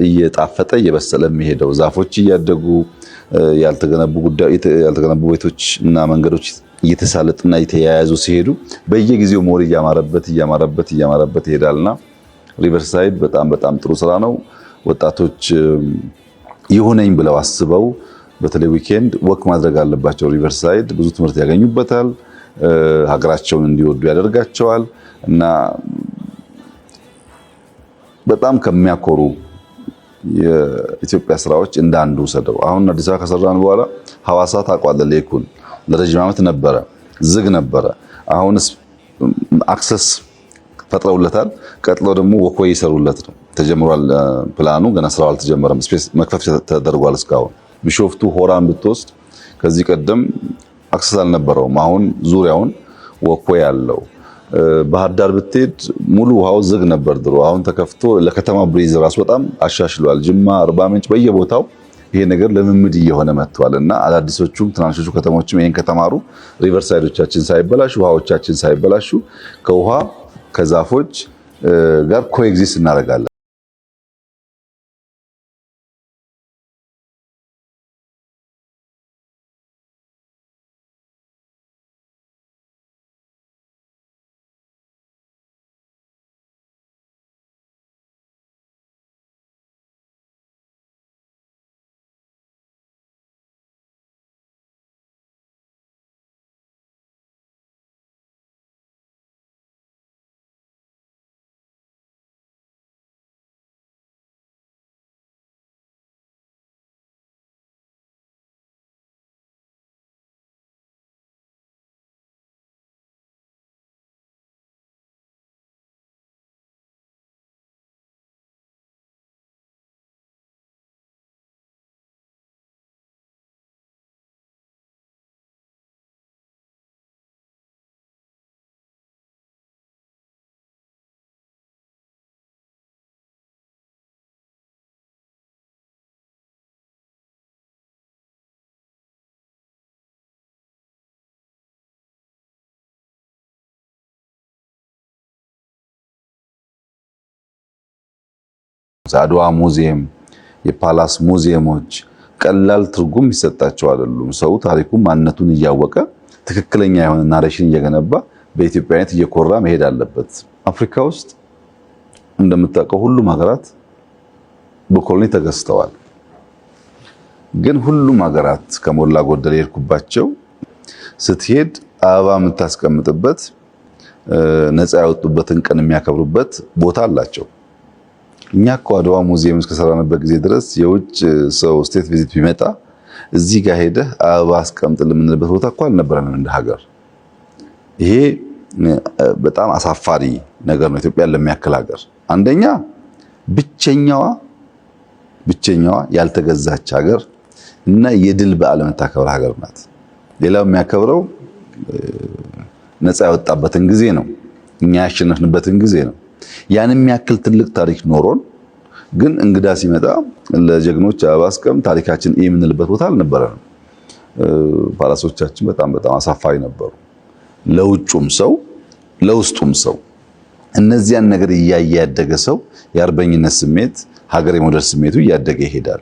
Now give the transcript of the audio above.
እየጣፈጠ እየበሰለ የሚሄደው ዛፎች እያደጉ ያልተገነቡ ቤቶች እና መንገዶች እየተሳለጡና እየተያያዙ ሲሄዱ በየጊዜው ሞር እያማረበት ይሄዳልና ሪቨርሳይድ በጣም ጥሩ ስራ ነው። ወጣቶች ይሁነኝ ብለው አስበው በተለይ ዊኬንድ ወክ ማድረግ አለባቸው። ሪቨርሳይድ ብዙ ትምህርት ያገኙበታል፣ ሀገራቸውን እንዲወዱ ያደርጋቸዋል እና በጣም ከሚያኮሩ የኢትዮጵያ ስራዎች እንዳንዱ ሰደው አሁን አዲስ አበባ ከሰራን በኋላ ሐዋሳ ታቋለ ሌኩን ለረጅም ዓመት ነበረ ዝግ ነበረ። አሁንስ አክሰስ ፈጥረውለታል። ቀጥሎ ደግሞ ወክዌይ ይሰሩለት ነው ተጀምሯል። ፕላኑ ገና ስራው አልተጀመረም። ስፔስ መክፈፍ ተደርጓል። እስካሁን ቢሾፍቱ ሆራን ብትወስድ ከዚህ ቀደም አክሰስ አልነበረውም። አሁን ዙሪያውን ወክዌይ አለው። ባህር ዳር ብትሄድ ሙሉ ውሃው ዝግ ነበር ድሮ። አሁን ተከፍቶ ለከተማ ብሪዝ ራሱ በጣም አሻሽሏል። ጅማ፣ አርባ ምንጭ በየቦታው ይሄ ነገር ልምምድ እየሆነ መጥቷል እና አዳዲሶቹም ትናንሾቹ ከተሞችም ይሄን ከተማሩ ሪቨርሳይዶቻችን ሳይበላሹ ውሃዎቻችን ሳይበላሹ ከውሃ ከዛፎች ጋር ኮኤግዚስት እናደርጋለን። አድዋ ሙዚየም፣ የፓላስ ሙዚየሞች ቀላል ትርጉም ይሰጣቸው አይደሉም። ሰው ታሪኩን ማንነቱን እያወቀ ትክክለኛ የሆነ ናሬሽን እየገነባ በኢትዮጵያዊነት እየኮራ መሄድ አለበት። አፍሪካ ውስጥ እንደምታውቀው ሁሉም ሀገራት በኮሎኒ ተገዝተዋል። ግን ሁሉም ሀገራት ከሞላ ጎደል የሄድኩባቸው ስትሄድ አበባ የምታስቀምጥበት ነፃ ያወጡበትን ቀን የሚያከብሩበት ቦታ አላቸው። እኛ እኮ አድዋ ሙዚየም እስከሰራንበት ጊዜ ድረስ የውጭ ሰው ስቴት ቪዚት ቢመጣ እዚህ ጋር ሄደህ አበባ አስቀምጥ የምንልበት ቦታ እኮ አልነበረንም እንደ ሀገር። ይሄ በጣም አሳፋሪ ነገር ነው። ኢትዮጵያ ለሚያክል ሀገር አንደኛ ብቸኛዋ ያልተገዛች ሀገር እና የድል በዓል የምታከብር ሀገር ናት። ሌላው የሚያከብረው ነፃ ያወጣበትን ጊዜ ነው፣ እኛ ያሸነፍንበትን ጊዜ ነው። ያን የሚያክል ትልቅ ታሪክ ኖሮን ግን እንግዳ ሲመጣ ለጀግኖች አበባ አስቀምጥ ታሪካችን የምንልበት ቦታ አልነበረንም። ፓላሶቻችን በጣም አሳፋሪ ነበሩ፣ ለውጩም ሰው ለውስጡም ሰው። እነዚያን ነገር እያየ ያደገ ሰው የአርበኝነት ስሜት ሀገር የመውደድ ስሜቱ እያደገ ይሄዳል።